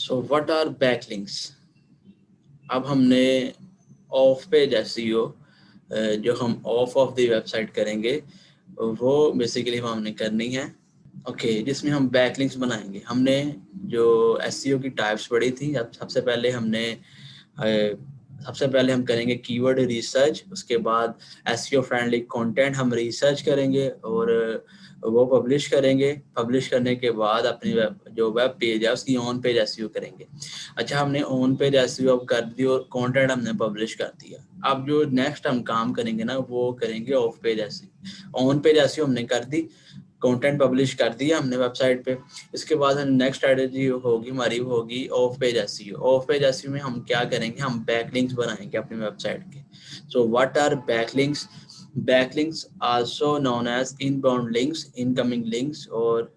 So what are backlinks. अब हमने of page SEO जो हम ऑफ द वेबसाइट करेंगे वो बेसिकली हमने करनी है। ओके, जिसमें हम बैकलिंक्स बनाएंगे। हमने जो एसईओ की टाइप्स पढ़ी थी, अब सबसे पहले हम करेंगे कीवर्ड रिसर्च। उसके बाद एसईओ फ्रेंडली कंटेंट हम रिसर्च करेंगे और वो पब्लिश करेंगे। पब्लिश करने के बाद अपनी जो वेब पेज है उसकी ऑन पेज एसईओ करेंगे। अच्छा, हमने ऑन पेज एसईओ कर दी और कंटेंट हमने पब्लिश कर दिया। अब जो नेक्स्ट हम काम करेंगे ना वो करेंगे of page SEO. On page SEO हमने कर दी, कंटेंट पब्लिश कर दिया हमने वेबसाइट पे। इसके बाद हम नेक्स्ट स्ट्रेटजी होगी हमारी होगी of page SEO. Of page SEO में हम क्या करेंगे, हम बैकलिंक्स बनाएंगे अपनी वेबसाइट के। So what are backlinks? Backlinks also known as inbound links, incoming links और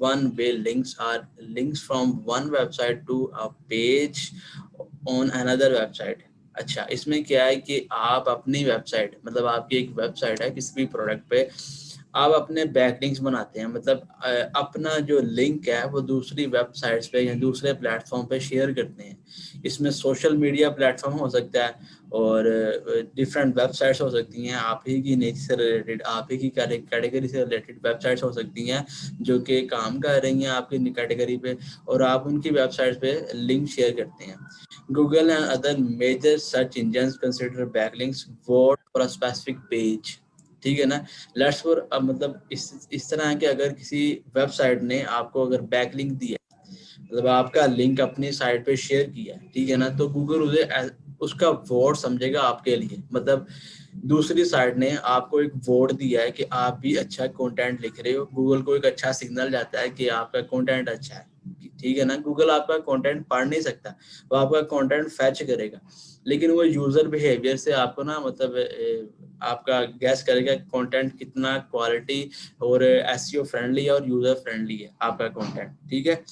one way links are links from one website to a page on another website। अच्छा, इसमें क्या है कि आप अपनी वेबसाइट, मतलब आपकी एक वेबसाइट है किसी भी प्रोडक्ट पे, आप अपने बैकलिंक्स बनाते हैं। मतलब अपना जो लिंक है वो दूसरी वेबसाइट्स पे या दूसरे प्लेटफॉर्म पे शेयर करते हैं। इसमें सोशल मीडिया प्लेटफॉर्म हो सकता है और डिफरेंट वेबसाइट्स हो सकती हैं, आप ही की नेचर से रिलेटेड, आप ही की कैटेगरी से रिलेटेड वेबसाइट्स हो सकती हैं जो कि काम कर रही हैं आपकी कैटेगरी पे, और आप उनकी वेबसाइट्स पे लिंक शेयर करते हैं। Google and other major search engines consider backlinks word for a specific page. ठीक है ना। लेट्स फॉर मतलब इस तरह है कि अगर किसी वेबसाइट ने आपको अगर बैकलिंक दी है, मतलब आपका लिंक अपनी साइट पे शेयर किया है, ठीक है ना, तो गूगल उसे उसका वोट समझेगा आपके लिए। मतलब दूसरी साइड ने आपको एक वोट दिया है कि आप भी अच्छा कंटेंट लिख रहे हो, गूगल को एक अच्छा सिग्नल जाता है कि आपका कंटेंट अच्छा है। ठीक है ना। गूगल आपका कंटेंट पढ़ नहीं सकता, वो आपका कंटेंट फैच करेगा, लेकिन वो यूजर बिहेवियर से आपको ना मतलब आपका गैस करेगा कंटेंट कितना क्वालिटी और एसईओ फ्रेंडली और यूजर फ्रेंडली है आपका कंटेंट। ठीक है।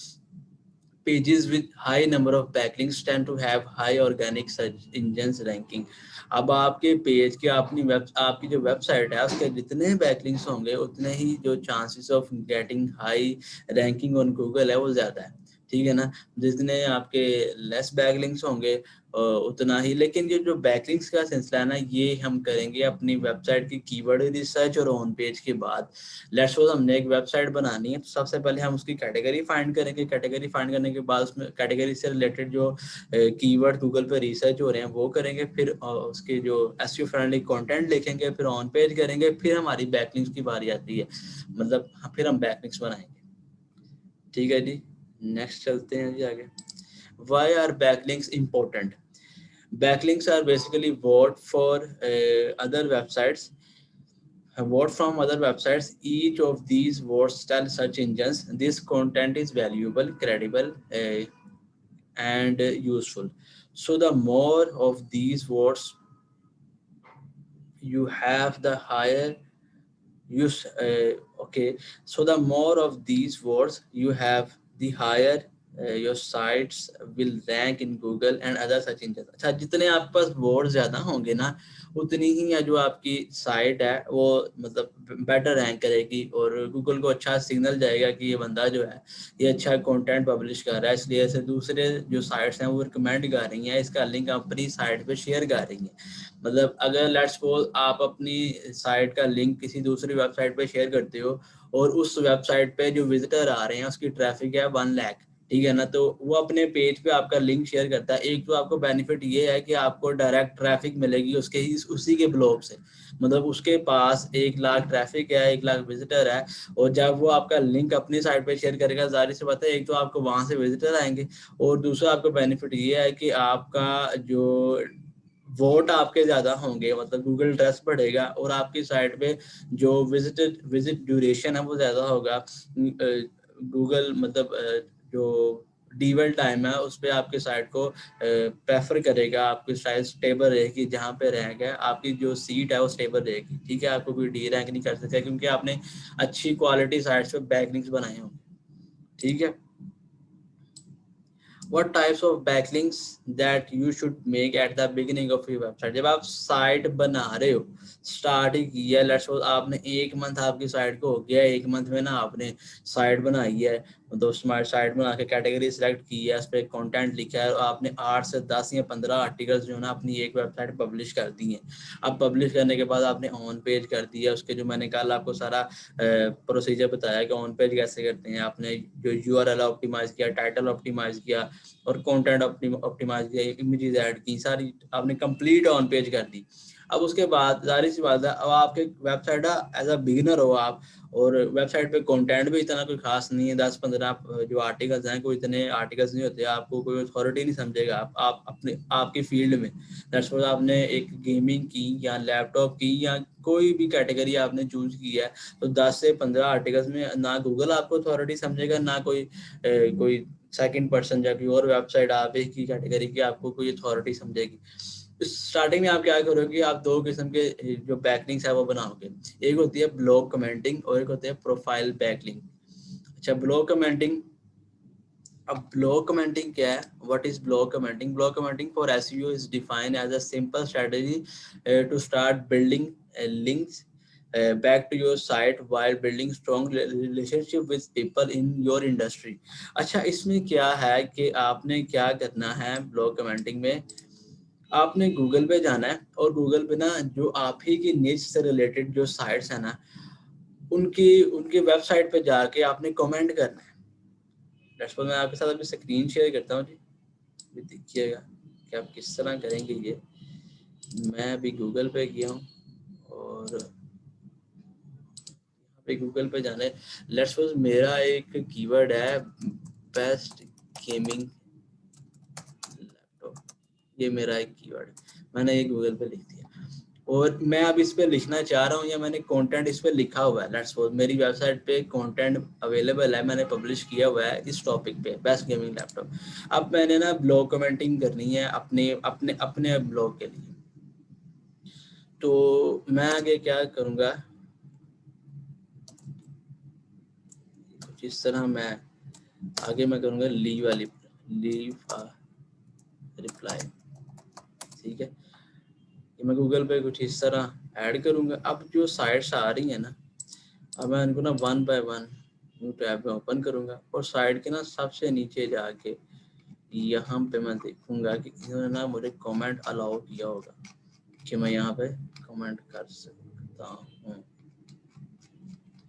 pages with high number of backlinks tend to have high organic search engines ranking। अब आपके पेज के आपकी जो वेबसाइट है उसके जितने बैकलिंक्स होंगे उतने ही जो chances of getting high ranking on Google है वो ज्यादा है। ठीक है ना। जितने आपके लेस बैकलिंक्स होंगे उतना ही। लेकिन ये जो बैकलिंक्स का सिलसिला है ना, ये हम करेंगे अपनी वेबसाइट की कीवर्ड रिसर्च और ऑन पेज के बाद। लेट्स सपोज हमने एक वेबसाइट बनानी है, तो सबसे पहले हम उसकी कैटेगरी फाइंड करेंगे। कैटेगरी फाइंड करने के बाद उसमें कैटेगरी से रिलेटेड जो कीवर्ड गूगल पे रिसर्च हो रहे हैं वो करेंगे। फिर उसके जो एसईओ फ्रेंडली कंटेंट लिखेंगे, फिर ऑन पेज करेंगे, फिर हमारी बैकलिंक्स की बारी आती है। मतलब फिर हम बैकलिंक्स बनाएंगे। ठीक है जी, नेक्स्ट चलते हैं जी आगे। Why are backlinks important? Backlinks are basically what for other websites. What from other websites. Each of these words tell search engines this content is valuable, credible, and useful. So the more of these words you have, the higher use. Okay, so the more of these words you have, the higher your sites will rank in Google and other search engines। अच्छा, जितने आपके पास word ज्यादा होंगे ना उतनी ही जो आपकी site है वो मतलब बेटर रैंक करेगी और गूगल को अच्छा सिग्नल जाएगा कि ये बंदा जो है ये अच्छा कंटेंट पब्लिश कर रहा है, इसलिए ऐसे दूसरे जो साइट्स हैं वो रिकमेंड कर रही हैं, इसका लिंक अपनी साइट पे शेयर कर रही हैं। मतलब अगर लेट्स सपोज आप अपनी साइट का लिंक किसी दूसरी वेबसाइट पे शेयर करते हो और उस वेबसाइट पे जो विजिटर आ रहे हैं उसकी ट्रैफिक है 1 लाख, ठीक है ना, तो वो अपने पेज पे आपका लिंक शेयर करता है। एक तो आपको बेनिफिट ये है कि आपको डायरेक्ट ट्रैफिक मिलेगी उसके ही उसी के ब्लॉग से। मतलब उसके पास 1 लाख ट्रैफिक है, 1 लाख विजिटर है, और जब वो आपका लिंक अपनी साइट पे शेयर करेगा, जाहिर सी बात है एक तो आपको वहां से विजिटर आएंगे और दूसरा आपको बेनिफिट ये है कि आपका जो वोट आपके ज्यादा होंगे, मतलब गूगल ट्रस्ट बढ़ेगा और आपकी साइट पे जो विजिट ड्यूरेशन है वो ज्यादा होगा। गूगल मतलब जो डीवल टाइम है उस पे आपकी साइट को प्रेफर करेगा, आपकी साइट स्टेबल रहेगी, जहाँ पे रहेगा आपकी जो सीट है वो स्टेबल रहेगी। ठीक है, आपको कोई डी रैंक नहीं कर सकता क्योंकि आपने अच्छी क्वालिटी साइट्स पे बैकलिंक्स बनाए होंगे। ठीक है। What types of backlinks that you should make at the beginning of your website? जब आप साइट बना रहे हो, स्टार्ट ही किया, लेट्स सपोज आपने 1 मंथ आपकी साइट को हो गया, 1 मंथ में ना आपने साइट बनाई है, तो स्मार्ट साइट बना के कैटेगरी सिलेक्ट की है, उस पर कंटेंट लिखा है और आपने 8 से 10 या 15 आर्टिकल्स जो है ना अपनी एक वेबसाइट पब्लिश कर दी हैं। अब पब्लिश करने के बाद आपने ऑन पेज कर दिया, उसके जो मैंने कल आपको सारा प्रोसीजर बताया कि ऑन पेज कैसे करते हैं। आपने जो यूआरएल ऑप्टिमाइज किया, टाइटल ऑप्टिमाइज किया और कंटेंट ऑप्टिमाइज किया, इमेजेस ऐड की, सारी आपने कंप्लीट ऑन पेज कर दी। अब उसके बाद जाहिर सी बात है, अब आपके वेबसाइट एज अ बिगिनर हो आप, और वेबसाइट पे कंटेंट भी इतना कोई खास नहीं है, 10-15 जो आर्टिकल्स हैं, कोई इतने आर्टिकल्स नहीं होते, आपको कोई अथॉरिटी नहीं समझेगा। आप अपने आपकी फील्ड में दैट्स सपोज आपने एक गेमिंग की या लैपटॉप की या कोई भी कैटेगरी आपने चूज की है, तो 10 से 15 आर्टिकल्स में ना गूगल आपको अथॉरिटी समझेगा, ना कोई सेकंड पर्सन या कोई और वेबसाइट आप एक ही कैटेगरी की आपको कोई अथॉरिटी समझेगी। स्टार्टिंग में आप क्या करोगे, आप दो किस्म के जो बैकलिंक्स है वो बनाओगे। एक होती है ब्लॉग कमेंटिंग और एक होती है प्रोफाइल बैकलिंक। अच्छा, ब्लॉग कमेंटिंग, अब ब्लॉग कमेंटिंग क्या है? What is blog commenting? Blog commenting for SEO is defined as a simple strategy to start building links back to your site while building strong relationship with people in your industry। अच्छा, इसमें क्या है कि आपने क्या करना है blog commenting में, आपने गूगल पे जाना है और गूगल पे ना जो आप ही की निच से रिलेटेड जो साइट्स है ना, उनकी उनकी वेबसाइट पे जाके आपने कमेंट करना है। लेट्स सपोज मैं आपके साथ अभी स्क्रीन शेयर करता हूँ जी, अभी देखिएगा कि आप किस तरह करेंगे ये। मैं अभी गूगल पे गया हूँ और अभी गूगल पे जाना है। लेट्स सपोज मेरा एक कीवर्ड है बेस्ट गेमिंग लैपटॉप, ये मेरा एक कीवर्ड है, मैंने ये गूगल पे लिख दिया और मैं अब इस पे लिखना चाह रहा हूँ या मैंने कंटेंट इस पे लिखा हुआ है। लेट्स सपोज मेरी वेबसाइट पे कंटेंट अवेलेबल है, मैंने पब्लिश किया हुआ है इस टॉपिक पे बेस्ट गेमिंग लैपटॉप। अब मैंने ना ब्लॉग कमेंटिंग करनी है अपने अपने अपने ब्लॉग के लिए, तो मैं आगे क्या करूँगा, कुछ इस तरह मैं आगे मैं करूँगा लीव वाली, लीव रिप्लाई, ठीक है। ये मैं गूगल पे कुछ इस तरह ऐड करूँगा। अब जो साइट्स आ रही है ना, अब मैं इनको ना one by one new tab में ओपन करूँगा और साइड के ना सबसे नीचे जाके यहाँ पे मैं देखूँगा कि इन्होंने ना मुझे कमेंट अलाउ किया होगा कि मैं यहाँ पे कमेंट कर सकता हूँ।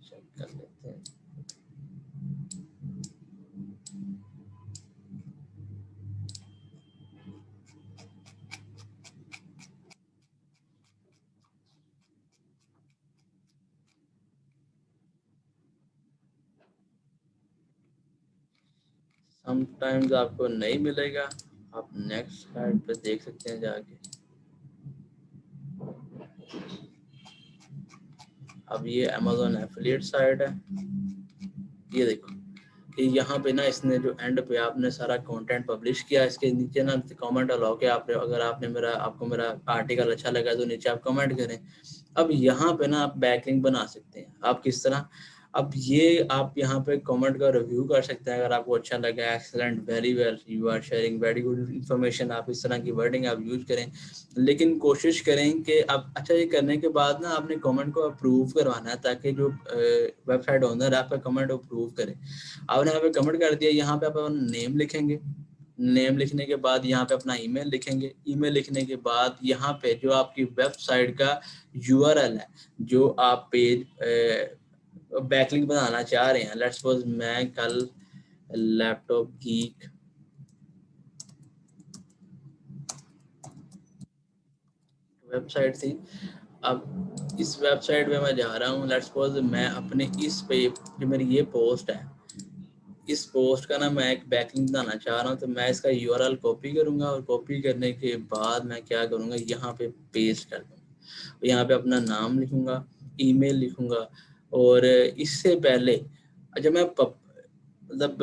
चेक कर लेते हैं। समटाइम्स आपको नहीं मिलेगा, आप नेक्स्ट स्लाइड पे देख सकते हैं जाके। अब ये अमेज़न एफिलिएट साइट है, ये देखो कि यहाँ पे ना इसने जो एंड पे आपने सारा कंटेंट पब्लिश किया, इसके नीचे ना कमेंट अलाउ के आपने, अगर आपने आपको मेरा आर्टिकल अच्छा लगा तो नीचे आप कमेंट करें। अब यहाँ पे ना आप बैकलिंक बना सकते हैं। आप किस तरह, अब ये आप यहाँ पे कमेंट का रिव्यू कर सकते हैं अगर आपको अच्छा लगा, excellent, very well, you are sharing very good information, आप इस तरह की वर्डिंग आप यूज करें। लेकिन कोशिश करें कि अब अच्छा ये करने के बाद ना आपने कमेंट को अप्रूव करवाना है ताकि जो वेबसाइट ओनर है आपका कमेंट अप्रूव करे। आपने यहाँ पे कमेंट कर दिया, यहाँ पे आप अपना नेम लिखेंगे, नेम लिखने के बाद यहाँ पे अपना ईमेल लिखेंगे, ईमेल लिखने के बाद यहाँ पे जो आपकी वेबसाइट का यूआरएल है, जो आप पेज बैकलिंक बनाना चाह रहे हैं। लेट्स सपोज मैं कल लैपटॉप गीक वेबसाइट थी, अब इस वेबसाइट पे मैं जा रहा हूँ। लेट्स सपोज मैं अपने इस पे जो मेरी ये पोस्ट है, इस पोस्ट का ना मैं एक बैकलिंक बनाना चाह रहा हूँ, तो मैं इसका यूआरएल कॉपी करूँगा और कॉपी करने के बाद मैं क्या करूँगा, यहाँ पे पेस्ट कर दूँगा। यहाँ पे अपना नाम लिखूँगा, ईमेल लिखूँगा और इससे पहले जब मैं मतलब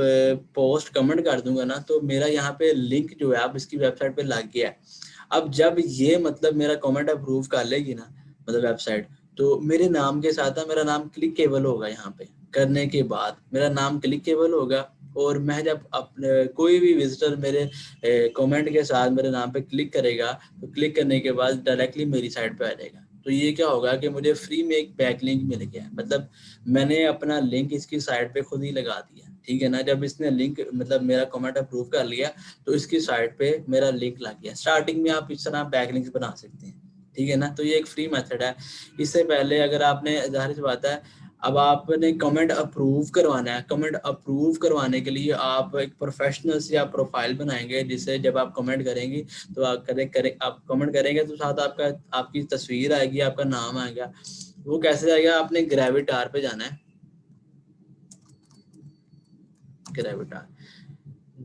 पोस्ट कमेंट कर दूंगा ना, तो मेरा यहाँ पे लिंक जो है आप इसकी वेबसाइट पे लग गया है। अब जब ये मतलब मेरा कमेंट अप्रूव कर लेगी ना मतलब वेबसाइट, तो मेरे नाम के साथ ना मेरा नाम क्लिकेबल होगा। यहाँ पे करने के बाद मेरा नाम क्लिकेबल होगा और मैं जब अपने कोई भी विजिटर मेरे कमेंट के साथ मेरे नाम पे क्लिक करेगा, तो क्लिक करने के बाद डायरेक्टली मेरी साइट पे आ जाएगा। तो ये क्या होगा कि मुझे फ्री में एक बैक लिंक मिल गया, मतलब मैंने अपना लिंक इसकी साइट पे खुद ही लगा दिया। ٹھیک ہے نا. جب اس نے لنک مطلب میرا کمنٹ اپروو کر لیا تو اس کی سائٹ پہ میرا لنک لگ گیا. اسٹارٹنگ میں آپ اس طرح بیک لنکس بنا سکتے ہیں, ٹھیک ہے نا. تو یہ ایک فری میتھڈ ہے. اس سے پہلے اگر آپ نے, ظاہر سی بات ہے, اب آپ نے کمنٹ اپروو کروانا ہے. کمنٹ اپروو کروانے کے لیے آپ ایک پروفیشنل سے آپ پروفائل بنائیں گے, جس سے جب آپ کمنٹ کریں گے تو آپ کمنٹ کریں گے تو ساتھ آپ کی تصویر آئے گی, آپ کا نام آئے گا. وہ کیسے آئے گا؟ آپ نے گریویٹار پہ جانا ہے.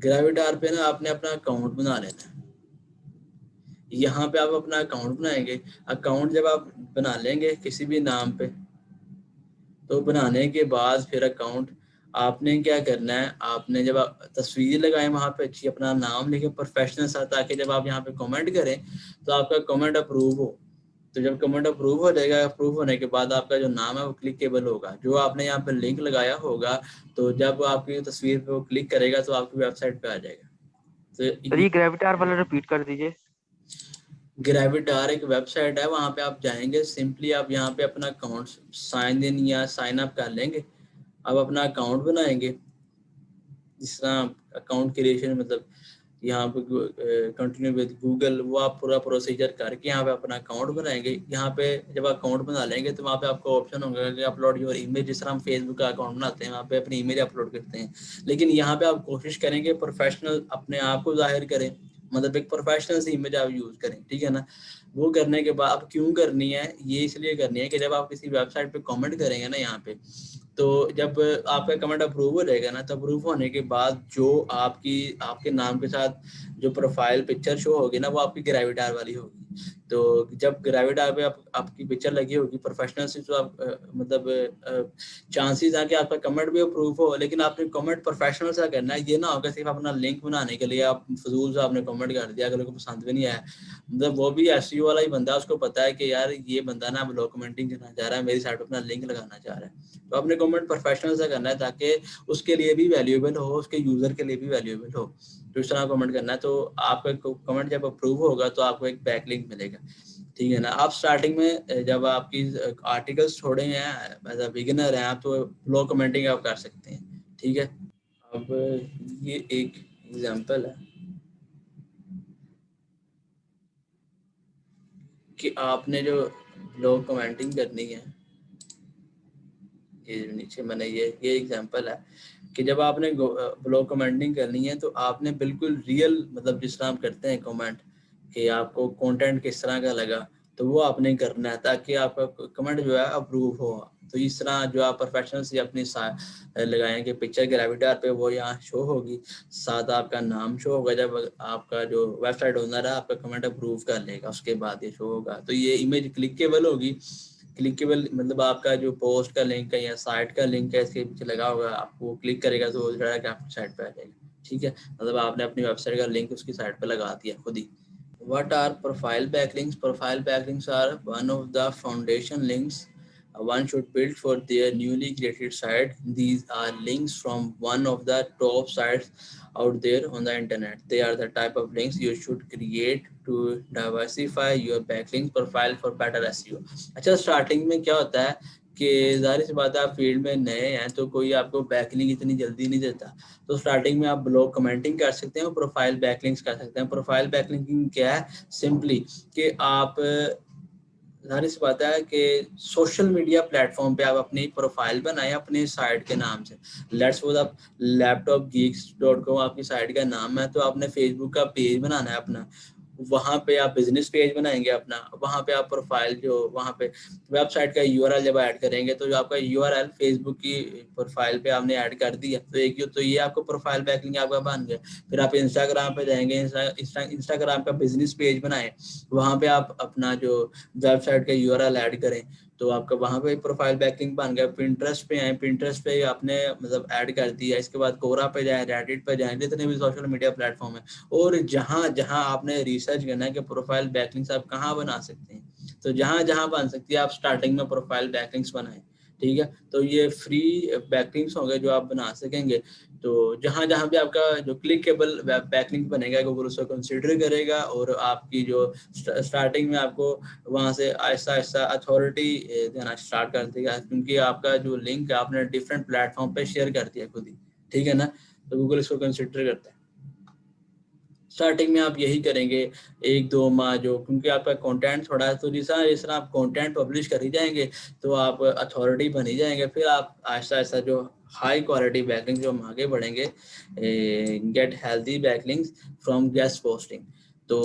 گریویٹار پہ نا آپ نے اپنا اکاؤنٹ بنا لینا ہے. یہاں پہ آپ اپنا اکاؤنٹ بنائیں گے. اکاؤنٹ جب آپ بنا لیں گے کسی بھی نام پہ, تو بنانے کے بعد پھر اکاؤنٹ آپ نے کیا کرنا ہے, آپ نے جب آپ تصویر لگائیں وہاں پہ اچھی, اپنا نام لکھیں پروفیشنل ساتھ, تاکہ جب آپ یہاں پہ کمنٹ کریں تو آپ کا کمنٹ اپروو ہو. تو جب کمنٹ اپروو ہو جائے گا, اپروو ہونے کے بعد آپ کا جو نام ہے وہ کلکیبل ہوگا. جو آپ نے یہاں پہ لنک لگایا ہوگا تو جب آپ کی تصویر پہ وہ کلک کرے گا تو آپ کی ویب سائٹ پہ آ جائے گا. تو سر یہ گریویٹار والا ریپیٹ کر دیجیے. گریویٹار ایک ویب سائٹ ہے, وہاں پہ آپ جائیں گے. سمپلی آپ یہاں پہ اپنا اکاؤنٹ سائن ان یا سائن اپ کر لیں گے. آپ اپنا اکاؤنٹ بنائیں گے. جس طرح اکاؤنٹ کریشن مطلب یہاں پہ کنٹینیو ود گوگل, وہ آپ پورا پروسیجر کر کے یہاں پہ اپنا اکاؤنٹ بنائیں گے. یہاں پہ جب اکاؤنٹ بنا لیں گے تو وہاں پہ آپ کو آپشن ہوگا کہ اپلوڈ یور امیج. جس طرح ہم فیس بک کا اکاؤنٹ بناتے ہیں وہاں پہ اپنی امیج اپلوڈ کرتے ہیں, لیکن یہاں پہ آپ کوشش کریں گے پروفیشنل اپنے آپ کو ظاہر کریں, مطلب ایک پروفیشنل سی امیج آپ یوز کریں, ٹھیک ہے نا. وہ کرنے کے بعد اب کیوں کرنی ہے, یہ اس لیے کرنی ہے کہ جب آپ کسی ویب سائٹ پہ کمنٹ کریں گے نا یہاں پہ, تو جب آپ کا کمنٹ اپروو ہو جائے گا نا, تو اپروو ہونے کے بعد جو آپ کے نام کے ساتھ جو پروفائل پکچر شو ہوگی نا, وہ آپ کی گریویٹار والی ہوگی. تو جب گریویٹار پہ آپ کی پکچر لگی ہوگی پروفیشنل سے, تو آپ مطلب چانسز ہیں کہ آپ کا کمنٹ بھی اپروو ہو, لیکن آپ نے کمنٹ پروفیشنل سے کرنا ہے. یہ نہ ہوگا صرف اپنا لنک بنانے کے لیے آپ فضول سے آپ نے کمنٹ کر دیا, اگر کو پسند بھی نہیں آیا. مطلب وہ بھی ایس ای او والا ہی بندہ ہے, اس کو پتا ہے کہ یار یہ بندہ نا اب ڈاکومنٹنگ کرنا چاہ رہا ہے, میری سائٹ پہ اپنا لنک لگانا چاہ رہا ہے. تو آپ نے کمنٹ پروفیشنل سے کرنا ہے تاکہ اس کے لیے بھی ویلیویبل ہو, اس کے یوزر کے لیے بھی ویلیویبل ہو. تو اس طرح کمنٹ کرنا ہے. تو آپ کا کمنٹ جب اپروو ہوگا تو آپ کو ایک بیک لنک ملے گا, ٹھیک ہے نا. آپ سٹارٹنگ میں جب آپ کی آرٹیکلس چھوڑے ہیں ایز اے بگنر ہیں آپ, تو بلاگ کمنٹنگ آپ کر سکتے ہیں, ٹھیک ہے. اب یہ ایک ایگزامپل ہے کہ آپ نے جو بلاگ کمنٹنگ کرنی ہے. یہ نیچے میں نے یہ ایگزامپل ہے کہ جب آپ نے بلاگ کمنٹنگ کرنی ہے تو آپ نے بالکل ریئل, مطلب جس طرح ہم کرتے ہیں کمنٹ کہ آپ کو کنٹینٹ کس طرح کا لگا, تو وہ آپ نے کرنا ہے تاکہ آپ کا کمنٹ جو ہے اپروو ہو. تو اس طرح جو آپ پروفیشنل سے اپنی لگائیں کہ پکچر گریویٹار پہ وہ یہاں شو ہوگی, ساتھ آپ کا نام شو ہوگا. جب آپ کا جو ویب سائٹ اونر ہے آپ کا کمنٹ اپروو کر لے گا, اس کے بعد یہ شو ہوگا. تو یہ امیج کلکیبل ہوگی. کلکیبل مطلب آپ کا جو پوسٹ کا لنک ہے یا سائٹ کا لنک ہے اس کے پیچھے لگا ہوگا, آپ کو کلک کرے گا تو جو ہے کہ آپ کی سائٹ پہ آ جائے گا, ٹھیک ہے. مطلب آپ نے اپنی ویب سائٹ کا لنک اس کی سائٹ پہ لگا دیا خود ہی. What are profile backlinks? Profile backlinks are one of the foundation links one should build for their newly created site. These are links from one of the top sites out there on the internet. They are the type of links you should create to diversify your backlinks profile for better SEO. اچھا, starting میں کیا ہوتا ہے کہ ظاہر سی بات ہے آپ فیلڈ میں نئے ہیں تو کوئی آپ کو بیک لنک اتنی جلدی نہیں دیتا. تو سٹارٹنگ میں آپ بلاگ کمنٹنگ کر سکتے ہیں اور پروفائل بیک لنکس کر سکتے ہیں. پروفائل بیک لنکنگ کیا ہے؟ سمپلی کہ آپ, ظاہر سی بات ہے کہ سوشل میڈیا پلیٹ فارم پہ آپ اپنی پروفائل بنائیں اپنی سائٹ کے نام سے. لیٹس سپوز آپ laptopgeeks.com آپ کی سائٹ کا نام ہے, تو آپ نے فیس بک کا پیج بنانا ہے اپنا. وہاں پہ آپ بزنس پیج بنائیں گے اپنا, وہاں پہ آپ پروفائل جو وہاں پہ ویب سائٹ کا یو آر ایل جب ایڈ کریں گے, تو جو آپ کا یو آر ایل فیس بک کی پروفائل پہ آپ نے ایڈ کر دیا, تو یہ آپ کو پروفائل بیک لنک آپ کا بن گیا. پھر آپ انسٹاگرام پہ جائیں گے, انسٹاگرام کا بزنس پیج بنائیں, وہاں پہ آپ اپنا جو ویب سائٹ کا یو آر ایل ایڈ کریں, تو آپ کا وہاں پہ پروفائل بیک لنک بن گیا. پنٹرسٹ پہ آئیں, پنٹرسٹ پہ آپ نے مطلب ایڈ کر دیا. اس کے بعد کورا پہ جائیں, ریڈٹ پہ جائیں, جتنے بھی سوشل میڈیا پلیٹ فارم ہیں, اور جہاں جہاں آپ نے ریسرچ کرنا ہے کہ پروفائل بیک لنکس آپ کہاں بنا سکتے ہیں, تو جہاں جہاں بن سکتی ہے آپ سٹارٹنگ میں پروفائل بیک لنکس بنائیں, ٹھیک ہے. تو یہ فری بیک لنکس ہوں گے جو آپ بنا سکیں گے. تو جہاں جہاں بھی آپ کا جو کلکیبل بیک لنک بنے گا گوگل اس کو کنسیڈر کرے گا, اور آپ کی جو سٹارٹنگ میں آپ کو وہاں سے آہستہ آہستہ اتھارٹی دینا اسٹارٹ کر دے گا, کیونکہ آپ کا جو لنک ہے آپ نے ڈفرینٹ پلیٹ فارم پہ شیئر کر دیا خود ہی, ठीक है ना। तो गूगल इसको कंसिडर करता है। स्टार्टिंग में आप यही करेंगे 1-2 माह जो, क्योंकि आपका कंटेंट थोड़ा है, तो जिस तरह आप कंटेंट पब्लिश कर ही जाएंगे तो आप अथॉरिटी बन ही जाएंगे। फिर आप आहिस्ता आहिस्ता जो हाई क्वालिटी बैकलिंक जो हम आगे बढ़ेंगे, get healthy backlinks from guest posting. तो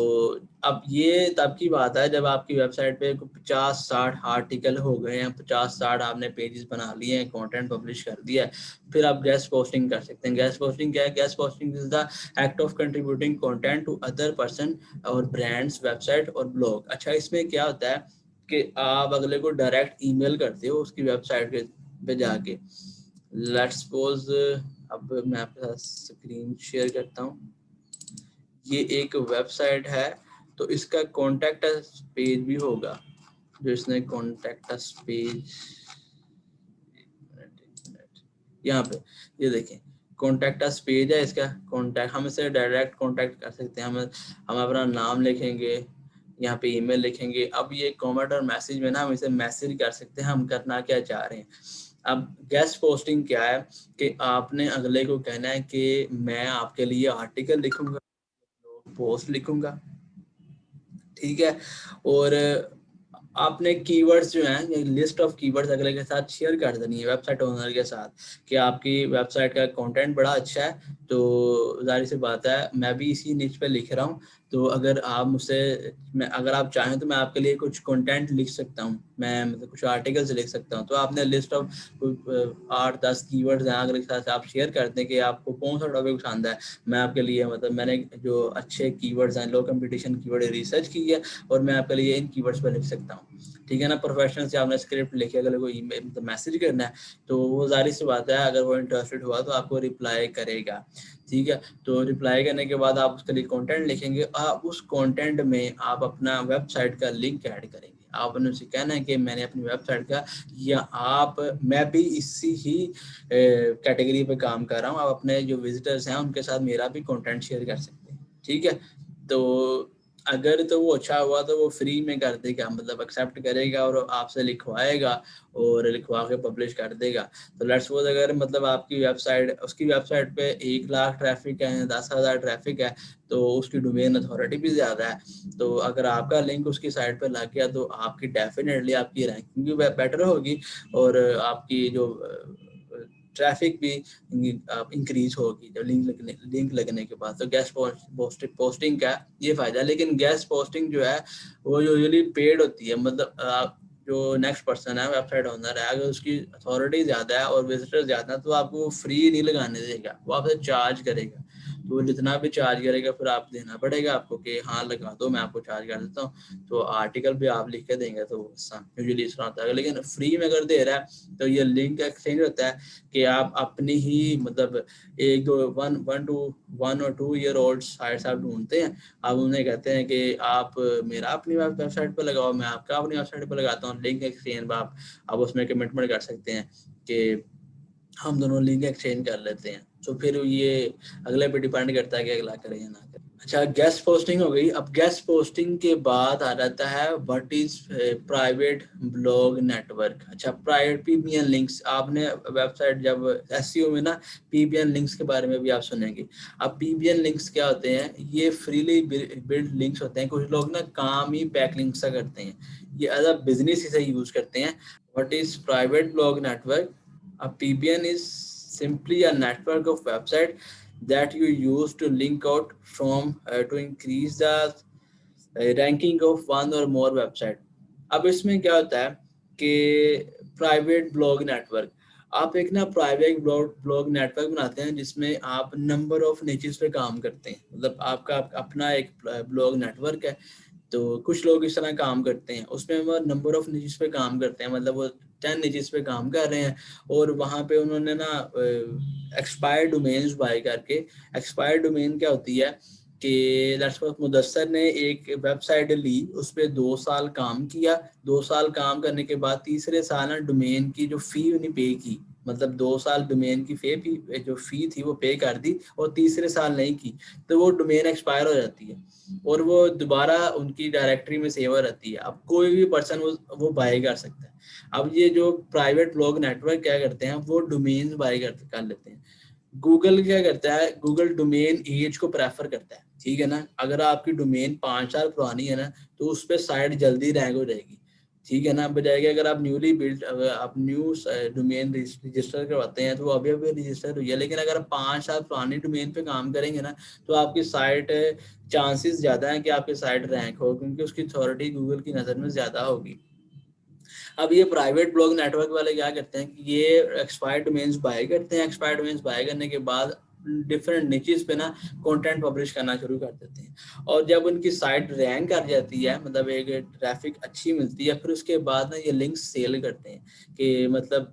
अब ये तब की बात है जब आपकी वेबसाइट पे 50-60 आर्टिकल हो गए हैं, 50-60 आपने पेजेस बना लिए हैं, कंटेंट पब्लिश कर दिया है, फिर आप गेस्ट पोस्टिंग कर सकते हैं। गेस्ट पोस्टिंग क्या है? Guest posting is the act of contributing content to other person और ब्रांड्स वेबसाइट और ब्लॉग। अच्छा, इसमें क्या होता है कि आप अगले को डायरेक्ट ईमेल करते हो उसकी वेबसाइट पे जाके। लेट्स सपोज, अब मैं आपके साथ स्क्रीन शेयर करता हूँ। ये एक वेबसाइट है, तो इसका कॉन्टैक्ट अस पेज भी होगा, जो इसने कॉन्टैक्ट अस पेज, यहाँ पे ये देखें कॉन्टैक्ट अस पेज है, इसका कॉन्टैक्ट, हम इसे डायरेक्ट कॉन्टैक्ट कर सकते हैं। हम अपना नाम लिखेंगे, यहाँ पे ईमेल लिखेंगे। अब ये कमेंट और मैसेज में ना हम इसे मैसेज कर सकते हैं हम करना क्या चाह रहे हैं। अब गेस्ट पोस्टिंग क्या है कि आपने अगले को कहना है कि मैं आपके लिए आर्टिकल लिखूंगा, पोस्ट लिखूंगा, ठीक है, और आपने कीवर्ड्स जो हैं, एक लिस्ट ऑफ कीवर्ड्स अगले के साथ शेयर कर देनी है, वेबसाइट ओनर के साथ, कि आपकी वेबसाइट का कंटेंट बड़ा अच्छा है, तो जाहिर सी बात है मैं भी इसी निच पे लिख रहा हूँ, तो अगर आप मुझसे, अगर आप चाहें तो मैं आपके लिए कुछ कंटेंट लिख सकता हूँ, मैं मतलब कुछ आर्टिकल्स लिख सकता हूँ। तो आपने लिस्ट ऑफ 8-10 कीवर्ड्स हैं अगले के साथ आप शेयर करते हैं कि आपको कौन सा टॉपिक पसंद है, मैं आपके लिए मतलब मैंने जो अच्छे कीवर्ड्स हैं, लो कंपटीशन कीवर्ड रिसर्च की है और मैं आपके लिए इन कीवर्ड्स पर लिख सकता हूँ, ठीक है ना। प्रोफेशनल से आपने स्क्रिप्ट लिखे, अगर कोई ईमेल मैसेज करना है तो वो जाहिर सी बात है अगर वो इंटरेस्टेड हुआ तो आपको रिप्लाई करेगा, ठीक है। तो रिप्लाई करने के बाद आप उसके लिए कंटेंट लिखेंगे, आप उस कंटेंट में आप अपना वेबसाइट का लिंक ऐड करेंगे। आपने उसे कहना है कि मैंने अपनी वेबसाइट का, या आप, मैं भी इसी ही कैटेगरी पे काम कर रहा हूँ, आप अपने जो विजिटर्स हैं उनके साथ मेरा भी कंटेंट शेयर कर सकते हैं, ठीक है। तो अगर तो वो अच्छा हुआ तो वो फ्री में कर देगा, मतलब एक्सेप्ट करेगा और आपसे लिखवाएगा और लिखवा के पब्लिश कर देगा। तो लेट्स सपोज अगर मतलब आपकी वेबसाइट, उसकी वेबसाइट पे 1 लाख ट्रैफिक है, 10,000 ट्रैफिक है, तो उसकी डोमेन अथॉरिटी भी ज़्यादा है, तो अगर आपका लिंक उसकी साइट पे लग गया तो आपकी डेफिनेटली आपकी रैंकिंग भी बेटर होगी और आपकी जो ट्रैफिक भी इंक्रीज होगी जब लिंक लगने के बाद। तो गेस्ट पोस्टिंग का ये फायदा है, लेकिन गेस्ट पोस्टिंग जो है वो यूजुअली पेड होती है, मतलब जो नेक्स्ट पर्सन है वेबसाइट ओनर है, अगर उसकी अथॉरिटी ज़्यादा है और विजिटर ज़्यादा है तो आपको वो फ्री नहीं लगाने देगा, वो आपसे चार्ज करेगा। तो वो जितना भी चार्ज करेगा फिर आप देना पड़ेगा आपको कि हाँ लगा दो, मैं आपको चार्ज कर देता हूँ। तो आर्टिकल भी आप लिख के देंगे तो यूजुअली इस तरह होता है। लेकिन फ्री में अगर दे रहा है तो ये लिंक एक्सचेंज होता है कि आप अपनी ही मतलब एक दो वन और 2 ईयर ओल्ड साइट्स आप ढूंढते हैं, आप उन्हें कहते हैं कि आप मेरा अपनी वेबसाइट पर लगाओ, मैं आपका अपनी वेबसाइट पर लगाता हूँ, लिंक एक्सचेंज आप उसमें कमिटमेंट कर सकते हैं कि हम दोनों लिंक एक्सचेंज कर लेते हैं। तो फिर ये अगले पे डिपेंड करता है कि अगला करे या ना करे। अच्छा, गेस्ट पोस्टिंग हो गई। अब गेस्ट पोस्टिंग के बाद आ जाता है what is private blog network. अच्छा, प्राइवेट पीबीएन लिंक्स, आपने वेबसाइट जब एसईओ में ना पीबीएन लिंक्स के बारे में भी आप सुनेंगे। अब पीबीएन लिंक्स क्या होते हैं? ये फ्रीली बिल्ड लिंक्स होते हैं, कुछ लोग ना काम ही बैक लिंक सा करते हैं, ये एज अ बिजनेस इसे यूज करते हैं। What is private blog network? A PBN is simply a network of website that you use to link out from to increase the ranking of one or more website। अब इसमें क्या होता है कि private blog network, आप एक ना private blog network बनाते हैं जिसमें आप नंबर ऑफ निचेस पे काम करते हैं, मतलब आपका अपना एक ब्लॉग नेटवर्क है। तो कुछ लोग इस तरह काम करते हैं, उसमें वो नंबर ऑफ निचेस पे काम करते हैं, मतलब वो 10 निचेस पे काम कर रहे हैं और वहाँ पे उन्होंने ना एक्सपायर्ड डोमेन्स बाय करके। एक्सपायर्ड डोमेन क्या होती है कि मुदस्सर ने एक वेबसाइट ली, उस पर 2 साल काम किया, 2 साल काम करने के बाद तीसरे साल ना डोमेन की जो फी उन्हें पे की, मतलब 2 साल डोमेन की जो फी थी वो पे कर दी और तीसरे साल नहीं की, तो वो डोमेन एक्सपायर हो जाती है और वो दोबारा उनकी डायरेक्टरी में सेव रहती है। अब कोई भी पर्सन वो बाय कर सकता है। अब ये जो प्राइवेट ब्लॉग नेटवर्क क्या करते हैं, वो डोमेन बाय कर लेते हैं। گوگل کیا کرتا ہے, گوگل ڈومین ایج کو پریفر کرتا ہے, ٹھیک ہے نا. اگر آپ کی ڈومین 5 سال پرانی ہے نا تو اس پہ سائٹ جلدی رینک ہو جائے گی, ٹھیک ہے نا, بجائے کہ اگر آپ نیولی بلڈ, آپ نیو ڈومین رجسٹر کرواتے ہیں تو وہ ابھی رجسٹر ہوئی ہے, لیکن اگر آپ 5 سال پرانی ڈومین پہ کام کریں گے نا تو آپ کی سائٹ چانسز زیادہ ہیں کہ آپ کی سائٹ رینک ہو, کیونکہ اس کی اتھارٹی گوگل کی نظر میں زیادہ ہوگی. اب یہ پرائیویٹ بلاگ نیٹ ورک والے کیا کرتے ہیں کہ یہ ایکسپائرڈ ڈومینز بائی کرتے ہیں, ایکسپائرڈ ڈومینز بائی کرنے کے بعد ڈفرینٹ نیچز پہ نا کنٹینٹ پبلش کرنا شروع کر دیتے ہیں, اور جب ان کی سائٹ رینک کر جاتی ہے, مطلب ایک ٹریفک اچھی ملتی ہے, پھر اس کے بعد نا یہ لنکس سیل کرتے ہیں کہ مطلب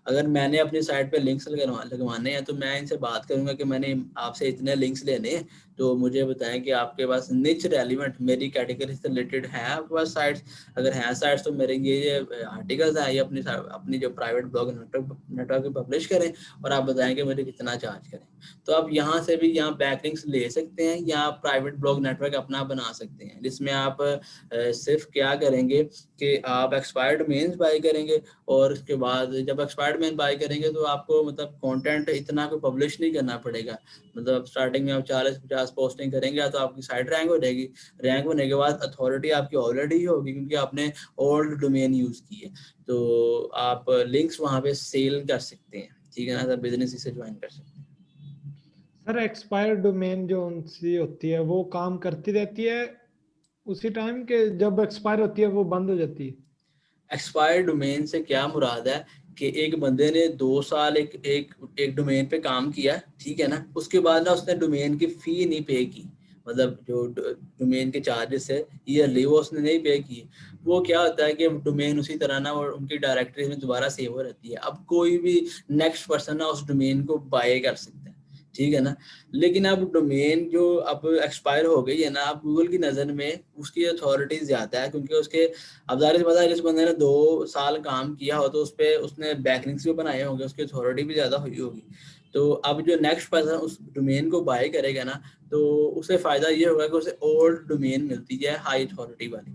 اگر میں نے اپنی سائٹ پہ لنکس لگوانے ہیں تو میں ان سے بات کروں گا کہ میں نے آپ سے اتنے لنکس لینے ہیں, تو مجھے بتائیں کہ آپ کے پاس نچ ریلیونٹ میری کیٹیگری سے ریلیٹڈ ہیں آپ کے پاس سائٹس, اگر ہیں سائٹس تو میرے یہ آرٹیکلز ہیں, یہ اپنی جو پرائیویٹ بلاگ نیٹ ورک پہ پبلش کریں اور آپ بتائیں کہ مجھے کتنا چارج کریں. تو آپ یہاں سے بھی یہاں بیک لنکس لے سکتے ہیں, یا پرائیویٹ بلاگ نیٹ ورک اپنا بنا سکتے ہیں, جس میں آپ صرف کیا کریں گے کہ آپ ایکسپائرڈ ڈومینز بائی کریں گے, اور اس کے بعد جب ایکسپائرڈ ڈومین بائی کریں گے تو آپ کو مطلب کانٹینٹ اتنا کو پبلش نہیں کرنا پڑے گا, مطلب اسٹارٹنگ میں آپ 40-50 پوسٹنگ کریں گے تو آپ کی سائٹ رینک ہو جائے گی. رینک ہونے کے بعد اتھارٹی آپ کی آلریڈی ہوگی کیونکہ آپ نے اولڈ ڈومین یوز کی ہے, تو آپ لنکس وہاں پہ سیل کر سکتے ہیں, ٹھیک ہے نا سر, بزنس سے جوائن کر سکتے ہیں. سر ایکسپائر ڈومین جو ان سی ہوتی ہے وہ کام کرتی رہتی ہے اسی ٹائم کے جب ایکسپائر ہوتی ہے وہ بند ہو جاتی ہے؟ ایکسپائر ڈومین سے کیا مراد ہے کہ ایک بندے نے 2 سال ایک ڈومین پہ کام کیا, ٹھیک ہے نا, اس کے بعد نا اس نے ڈومین کی فی نہیں پے کی, مطلب جو ڈومین کے چارجز ہے ایئرلی وہ اس نے نہیں پے کی. وہ کیا ہوتا ہے کہ ڈومین اسی طرح نا اور ان کی ڈائریکٹری میں دوبارہ سیو ہو رہتی ہے, اب کوئی بھی نیکسٹ پرسن نا اس ڈومین کو بائی کر سکتا ہے, ٹھیک ہے نا. لیکن اب ڈومین جو اب ایکسپائر ہو گئی ہے نا, اب گوگل کی نظر میں اس کی اتھارٹی زیادہ ہے, کیونکہ اس کے اب ظاہر سی بات ہے جس بندے نے 2 سال کام کیا ہو تو اس پہ اس نے بیک لنکس بھی بنائے ہوں گے, اس کی اتھارٹی بھی زیادہ ہوئی ہوگی. تو اب جو نیکسٹ پرسن اس ڈومین کو بائی کرے گا نا تو اسے فائدہ یہ ہوگا کہ اسے اولڈ ڈومین ملتی ہے ہائی اتھارٹی والی,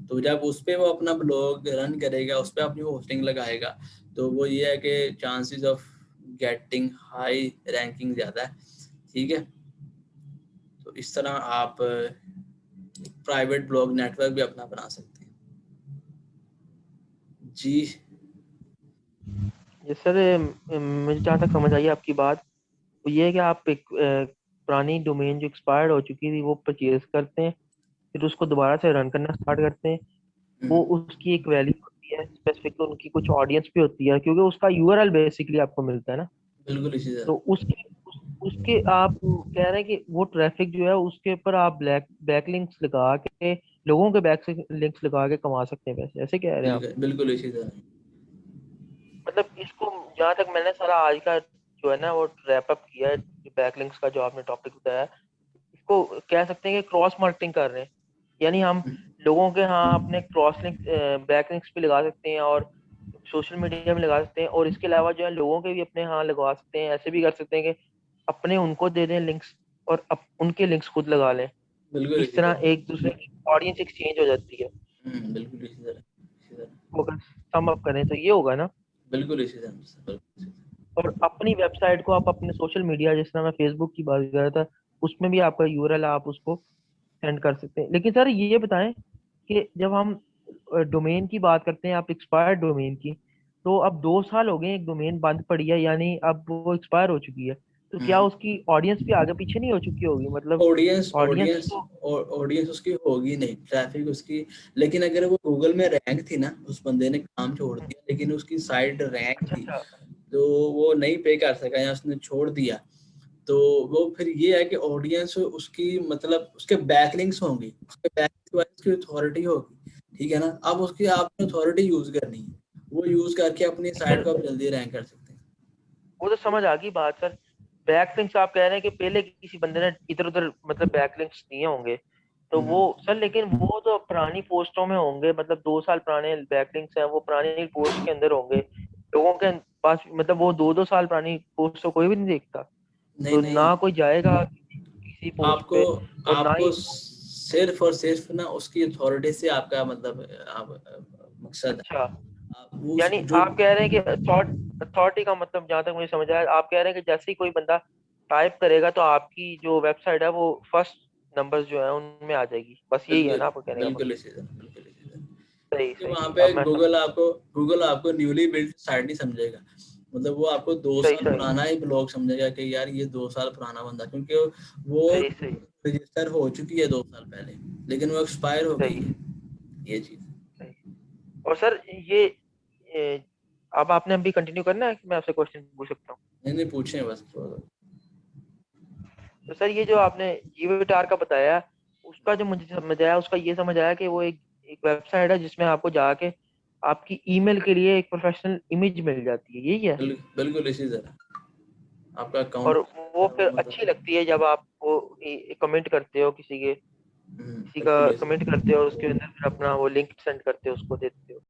تو جب اس پہ وہ اپنا بلاگ رن کرے گا, اس پہ اپنی ہوسٹنگ لگائے گا, تو وہ یہ ہے کہ chances of getting high ranking زیادہ ہے, ٹھیک ہے. تو اس طرح آپ پرائیویٹ بلاگ نیٹ ورک بھی اپنا بنا سکتے ہیں. جی سر مجھے جہاں تک سمجھ آئی آپ کی بات, وہ یہ ہے کہ آپ ایک پرانی ڈومین جو ایکسپائرڈ ہو چکی تھی وہ پرچیز کرتے ہیں, پھر اس کو دوبارہ سے رن کرنا اسٹارٹ کرتے ہیں. وہ اس کی ایک ویلیو ہوتی ہے اسپیسیفک, ان کی کچھ آڈینس بھی ہوتی ہے کیونکہ اس کا یو آر ایل بیسکلی آپ کو ملتا ہے نا, بالکل اسی طرح. تو اس کے آپ کہہ رہے ہیں کہ وہ ٹریفک جو ہے اس کے اوپر آپ بیک لنکس لگا کے لوگوں کے بیک لنکس لگا کے کما سکتے ہیں پیسے, ایسے کہہ رہے ہیں آپ؟ بالکل اسی طرح. مطلب اس کو جہاں تک میں نے سارا آج کا جو ہے نا وہ ریپ اپ کیا ہے, بیک لنکس کا جو آپ نے ٹاپک بتایا, اس کو کہہ سکتے ہیں کہ کراس مارکیٹنگ کر رہے ہیں, یعنی ہم لوگوں کے ہاں اپنے کراس لنک بیک لنکس بھی لگا سکتے ہیں اور سوشل میڈیا میں لگا سکتے ہیں, اور اس کے علاوہ جو ہے لوگوں کے بھی اپنے ہاں لگوا سکتے ہیں. ایسے بھی کر سکتے ہیں کہ اپنے ان کو دے دیں لنکس اور ان کے لنکس خود لگا لیں, بالکل اس اسی طرح طرح. ایک دوسرے کی آڈینس ایکسچینج ہو جاتی ہے. بالکل اسی طرح, اسی طرح. وہ اگر سم اپ کریں تو یہ ہوگا نا. بالکل اسی طرح. اور اپنی ویب سائٹ کو آپ اپنے سوشل میڈیا, جس طرح میں فیس بک کی بات کر رہا تھا, اس میں بھی آپ کا یو آر ایل آپ اس کو سینڈ کر سکتے ہیں. لیکن سر یہ بتائیں کہ جب ہم ڈومین کی بات کرتے ہیں, آپ ایکسپائرڈ ڈومین کی, تو اب 2 سال ہو گئے ایک ڈومین بند پڑی ہے, یعنی اب وہ ایکسپائر ہو چکی ہے, تو کیا اس کی آڈینس بھی آگے پیچھے نہیں ہو چکی ہوگی؟ مطلب آڈینس تو آڈینس اس کی ہوگی نہیں, ٹریفک اس کی, لیکن اگر وہ گوگل میں رینک تھی نا, اس بندے نے کام چھوڑ دیا لیکن اس کی سائٹ رینک اچھا تھی, اچھا تو وہ نہیں پے کر سکا یا اس نے چھوڑ دیا, تو وہ پھر یہ ہے کہ آڈینس اس کی مطلب اس کے بیک لنکس ہوں گی, اس کے بیک لنکس اس کی اتھارٹی ہوگی, ٹھیک ہے نا. اب اس کی آپ نے اتھارٹی یوز کرنی ہے, وہ یوز کر کے اپنی سائٹ سر کو آپ جلدی رینک کر سکتے ہیں. وہ تو سمجھ آ گئی بات سر. بیک لنکس آپ کہہ رہے ہیں کہ پہلے کسی بندے نے ادھر ادھر مطلب بیک لنکس دیے ہوں گے, تو وہ سر لیکن وہ تو پرانی پوسٹوں میں ہوں گے, مطلب 2 سال پرانے بیک لنکس ہیں, وہ پرانی پوسٹ کے اندر ہوں گے لوگوں کے پاس, مطلب وہ 2 سال پرانی پوسٹ تو کوئی بھی نہیں دیکھتا, نہیں تو نہیں, نہ کوئی جائے گا کسی آپ پوسٹ کو پہ, اور نہ آپ ہی کو صرف اور صرف نا اس کی اتھارٹی سے آپ کا مطلب آپ مقصد اچھا, ہے, وہ یعنی جو آپ کہہ رہے ہیں کہ اتھارٹی کا مطلب جہاں تک مجھے سمجھ آیا آپ کہہ رہے ہیں کہ جیسے ہی کوئی بندہ ٹائپ کرے گا تو آپ کی جو ویب سائٹ ہے وہ فرسٹ نمبر جو ہیں ان میں آ جائے گی, بس یہی ہے نا آپ کو کہنے کا بالکل مطلب؟ اسی طرح, بالکل اسی طرح. صحیح کہ وہاں صحیح, پہ اب میں گوگل آپ کو نیولی بلڈ سائٹ نہیں سمجھے گا, مطلب وہ آپ کو 2 صحیح سال صحیح پرانا ہی بلاگ سمجھے گا کہ یار یہ 2 سال پرانا بندہ, کیونکہ وہ صحیح صحیح رجسٹر ہو چکی ہے 2 سال پہلے لیکن وہ ایکسپائر ہو گئی صحیح ہے, یہ چیز. صحیح. اور سر یہ اب آپ نے ابھی کنٹینیو کرنا ہے کہ میں آپ سے کوشچن پوچھ سکتا ہوں؟ نہیں پوچھیں بس. تو سر یہ جو آپ نے جیوٹار کا بتایا اس کا جو مجھے سمجھ آیا, اس کا یہ سمجھ آیا کہ وہ ایک ویب سائٹ ہے جس میں آپ کو جا کے آپ کی ای میل کے لیے ایک پروفیشنل امیج مل جاتی ہے, یہی ہے؟ بالکل اسی طرح آپ کا اور اکاؤنٹ وہ پھر اچھی لگتی ہے جب آپ وہ کمنٹ کرتے ہو کسی کا بالکل کمنٹ کرتے ہو, اس کے اندر پھر اپنا وہ لنک سینڈ کرتے ہو, اس کو دیتے ہو.